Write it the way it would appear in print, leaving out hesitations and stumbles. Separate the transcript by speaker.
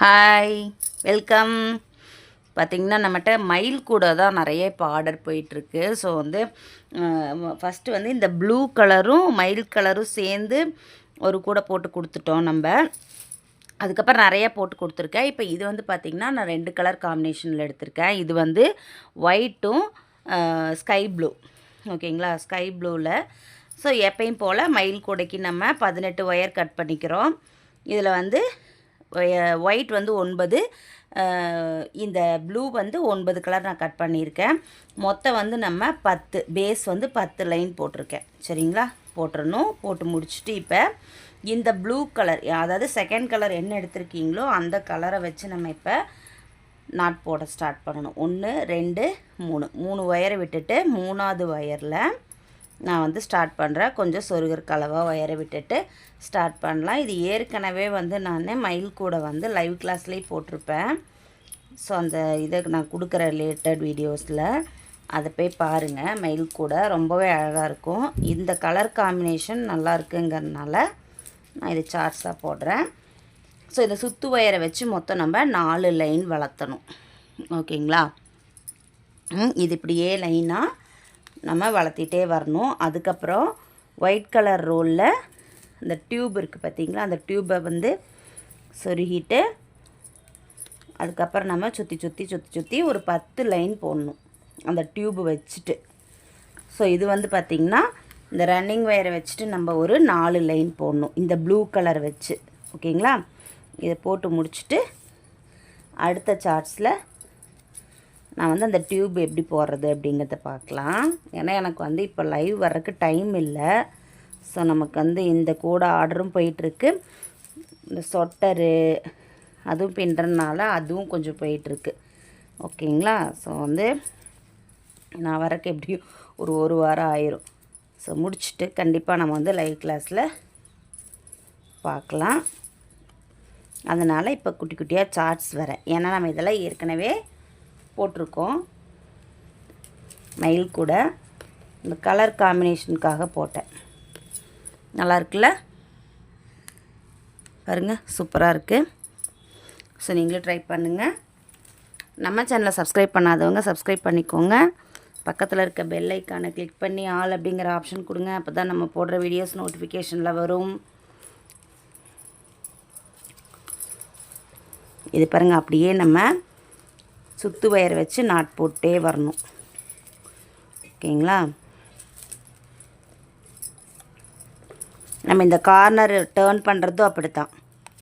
Speaker 1: Hi, welcome. பார்த்திங்கன்னா நம்மகிட்ட மயில் கூட தான் நிறைய இப்போ ஆர்டர் போயிட்டுருக்கு. ஸோ வந்து ஃபஸ்ட்டு வந்து இந்த ப்ளூ கலரும் மயில் கலரும் சேர்ந்து ஒரு கூட போட்டு கொடுத்துட்டோம் நம்ம. அதுக்கப்புறம் நிறையா போட்டு கொடுத்துருக்கேன். இப்போ இது வந்து பார்த்திங்கன்னா நான் 2 கலர் காம்பினேஷனில் எடுத்திருக்கேன். இது வந்து ஒயிட்டும் ஸ்கை ப்ளூ, ஓகேங்களா? ஸ்கை ப்ளூவில். ஸோ எப்பயும் போல் மயில் கூடைக்கு நம்ம 18 ஒயர் கட் பண்ணிக்கிறோம். இதில் வந்து ஒயிட் வந்து 9, இந்த ப்ளூ வந்து 9 கலர் நான் கட் பண்ணியிருக்கேன். மொத்தம் வந்து நம்ம 10 பேஸ் வந்து 10 லைன் போட்டிருக்கேன். சரிங்களா? போட்டுறணும். போட்டு முடிச்சுட்டு இப்போ இந்த ப்ளூ கலர், அதாவது செகண்ட் கலர் என்ன எடுத்திருக்கீங்களோ அந்த கலரை வச்சு நம்ம இப்போ நாட் போட ஸ்டார்ட் பண்ணணும். 1 2 3 ஒயரை விட்டுட்டு 3ஆவது ஒயரில் நான் வந்து ஸ்டார்ட் பண்ணுறேன். கொஞ்சம் சொருகிற கலவாக ஒயரை விட்டுட்டு ஸ்டார்ட் பண்ணலாம். இது ஏற்கனவே வந்து நான் மயில் கூட வந்து லைவ் கிளாஸ்லேயே போட்டிருப்பேன். ஸோ அந்த இதை நான் கொடுக்குற ரிலேட்டட் வீடியோஸில் அதை போய் பாருங்கள். மயில் கூட ரொம்பவே அழகாக இருக்கும். இந்த கலர் காம்பினேஷன் நல்லா இருக்குங்கிறதுனால நான் இது சார்ட்ஸாக போடுறேன். ஸோ இதை சுற்று ஒயரை வச்சு மொத்தம் நம்ம 4 லைன் வளர்த்தணும். ஓகேங்களா? இது இப்படியே லைனாக நம்ம வளர்த்திட்டே வரணும். அதுக்கப்புறம் ஒயிட் கலர் ரோலில் இந்த டியூப் இருக்குது பார்த்திங்களா, அந்த டியூப்பை வந்து சொருகிட்டு அதுக்கப்புறம் நம்ம சுற்றி ஒரு 10 லைன் போடணும் அந்த டியூப்பு வச்சுட்டு. ஸோ இது வந்து பார்த்திங்கன்னா இந்த ரன்னிங் ஒயரை வச்சுட்டு நம்ம ஒரு 4 லைன் போடணும் இந்த ப்ளூ கலர் வச்சு. ஓகேங்களா? இதை போட்டு முடிச்சுட்டு அடுத்த சார்ட்ஸில் நான் வந்து அந்த டியூப் எப்படி போடுறது அப்படிங்கிறத பார்க்கலாம். ஏன்னா எனக்கு வந்து இப்போ லைவ் வர்றதுக்கு டைம் இல்லை. ஸோ நமக்கு வந்து இந்த கூட ஆர்டரும் போயிட்டுருக்கு. இந்த சொட்டரு அதுவும் பின்னுறதுனால அதுவும் கொஞ்சம் போயிட்டுருக்கு. ஓகேங்களா? ஸோ வந்து நான் வரக்கு எப்படியும் ஒரு வாரம் ஆயிரும். ஸோ முடிச்சுட்டு கண்டிப்பாக நம்ம வந்து லைவ் கிளாஸில் பார்க்கலாம். அதனால் இப்போ குட்டி குட்டியாக சார்ட்ஸ் வரேன். ஏன்னா நம்ம இதெல்லாம் ஏற்கனவே போட்டிருக்கோம். மயில் கூட இந்த கலர் காம்பினேஷனுக்காக போட்டேன். நல்லா இருக்குல்ல? பாருங்கள், சூப்பராக இருக்குது. ஸோ நீங்களும் ட்ரை பண்ணுங்கள். நம்ம சேனலை சப்ஸ்கிரைப் பண்ணாதவங்க சப்ஸ்கிரைப் பண்ணிக்கோங்க. பக்கத்தில் இருக்க பெல் ஐக்கானை கிளிக் பண்ணி ஆல் அப்படிங்கிற ஆப்ஷன் கொடுங்க. அப்போ தான் நம்ம போடுற வீடியோஸ் நோட்டிஃபிகேஷனில் வரும். இது பாருங்கள், அப்படியே நம்ம சுற்று ஒயர் வச்சு நாட் போட்டே வரணும். ஓகேங்களா? நம்ம இந்த கார்னர் டேர்ன் பண்ணுறதும் அப்படி தான்.